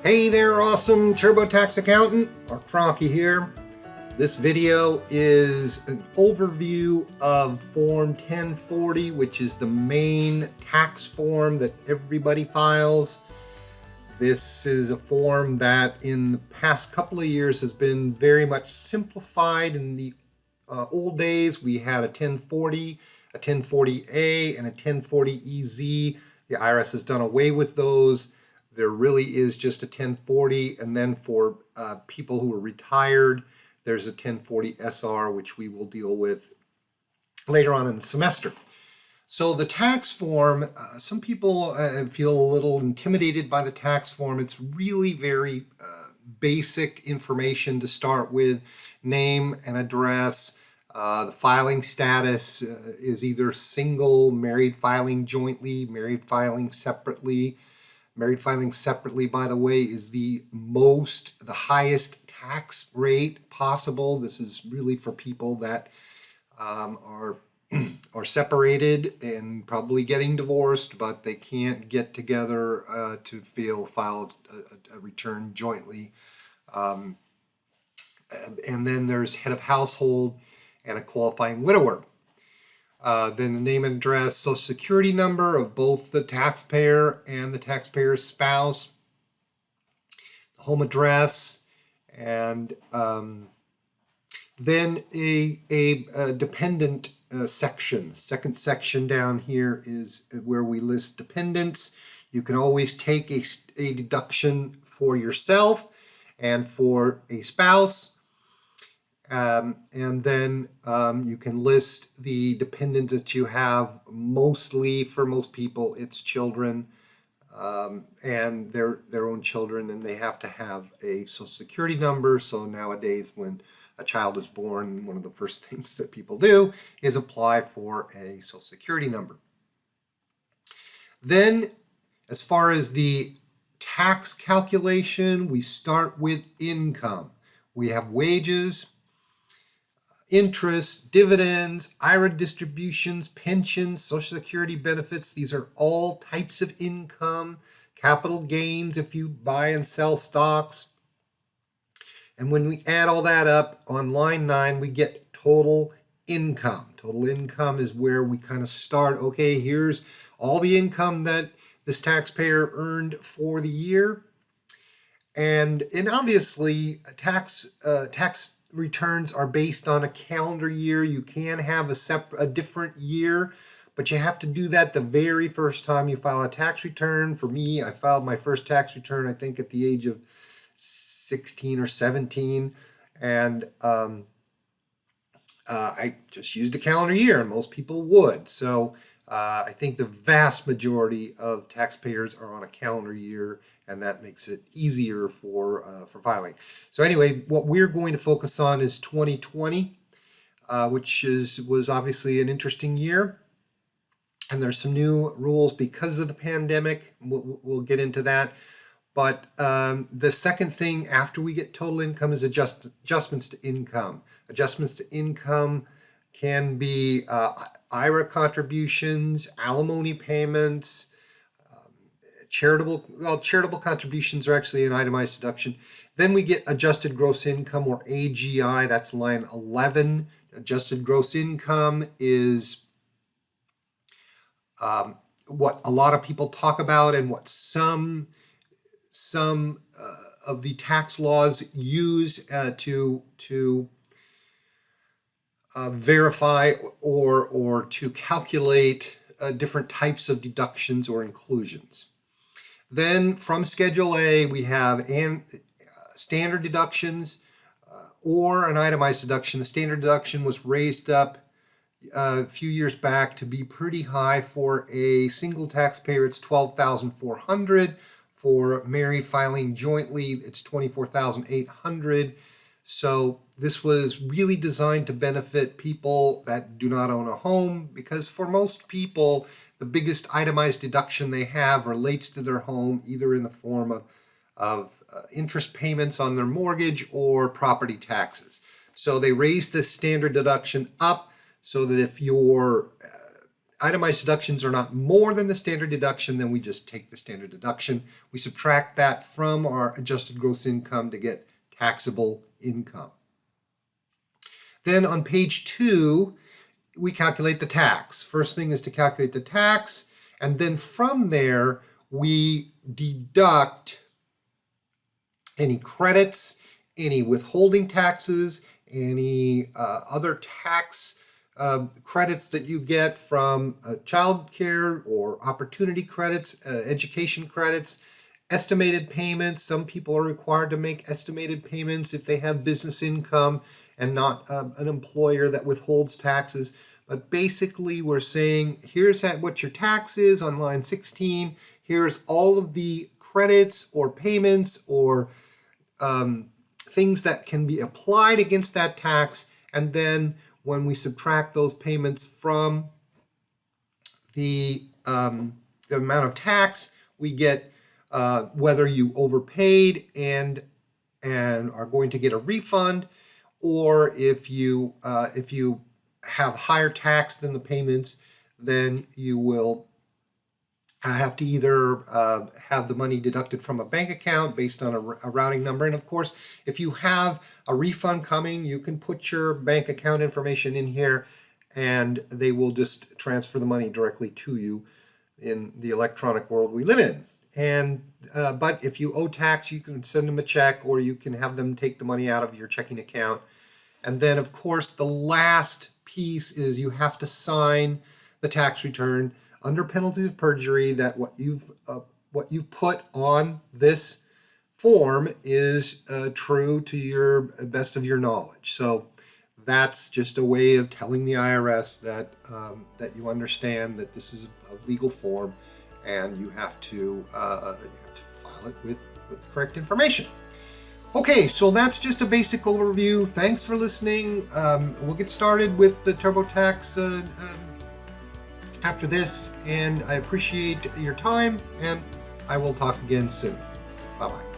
Hey there, awesome TurboTax accountant. Mark Franke here. This video is an overview of Form 1040, which is the main tax form that everybody files. This is a form that in the past couple of years has been very much simplified. In the old days, we had a 1040, a 1040A, and a 1040EZ. The IRS has done away with those. There really is just a 1040, and then for people who are retired, there's a 1040 SR, which we will deal with later on in the semester. So the tax form, some people feel a little intimidated by the tax form. It's really very basic information to start with: name and address. The filing status is either single, married filing jointly, married filing separately. Married filing separately, by the way, is the highest tax rate possible. This is really for people that are separated and probably getting divorced, but they can't get together to file a return jointly. And then there's head of household and a qualifying widower. Then the name and address, social security number of both the taxpayer and the taxpayer's spouse, the home address, and then a dependent section. Second section down here is where we list dependents. You can always take a deduction for yourself and for a spouse. And then you can list the dependents that you have. Mostly, for most people, it's children and their own children, and they have to have a social security number. So nowadays, when a child is born, one of the first things that people do is apply for a social security number. Then, as far as the tax calculation, we start with income. We have wages, interest, dividends, IRA distributions, pensions, Social Security benefits. These are all types of income. Capital gains if you buy and sell stocks. And when we add all that up on line 9, we get total income. Total income is where we kind of start. Okay, here's all the income that this taxpayer earned for the year. And obviously, tax returns are based on a calendar year. You can have a different year, but you have to do that the very first time you file a tax return. For me, I filed my first tax return, I think, at the age of 16 or 17, and I just used a calendar year, and most people would. So I think the vast majority of taxpayers are on a calendar year, and that makes it easier for filing. So anyway, what we're going to focus on is 2020, which was obviously an interesting year. And there's some new rules because of the pandemic. We'll get into that. But the second thing after we get total income is adjustments to income. Adjustments to income can be IRA contributions, alimony payments, charitable contributions are actually an itemized deduction. Then we get adjusted gross income, or AGI. That's line 11. Adjusted gross income is what a lot of people talk about, and what some of the tax laws use to verify or to calculate different types of deductions or inclusions. Then from Schedule A, we have standard deductions or an itemized deduction. The standard deduction was raised up a few years back to be pretty high. For a single taxpayer, it's $12,400. For married filing jointly, it's $24,800. So this was really designed to benefit people that do not own a home, because for most people, the biggest itemized deduction they have relates to their home, either in the form of interest payments on their mortgage or property taxes. So they raised the standard deduction up so that if your itemized deductions are not more than the standard deduction, then we just take the standard deduction. We subtract that from our adjusted gross income to get taxable income. Then on page 2, we calculate the tax. First thing is to calculate the tax, and then from there we deduct any credits, any withholding taxes, any other tax credits that you get from child care or opportunity credits, education credits, estimated payments. Some people are required to make estimated payments if they have business income and not an employer that withholds taxes. But basically we're saying, here's what your tax is on line 16. Here's all of the credits or payments or things that can be applied against that tax. And then when we subtract those payments from the amount of tax, we get whether you overpaid and are going to get a refund, or if you have higher tax than the payments, then you will have to either have the money deducted from a bank account based on a routing number. And of course, if you have a refund coming, you can put your bank account information in here and they will just transfer the money directly to you in the electronic world we live in. And but if you owe tax, you can send them a check, or you can have them take the money out of your checking account. And then of course, the last piece is you have to sign the tax return under penalty of perjury that what you've put on this form is true to your best of your knowledge. So that's just a way of telling the IRS that that you understand that this is a legal form, and you have to file it with the correct information. Okay, so that's just a basic overview. Thanks for listening. We'll get started with the TurboTax after this, and I appreciate your time, and I will talk again soon. Bye-bye.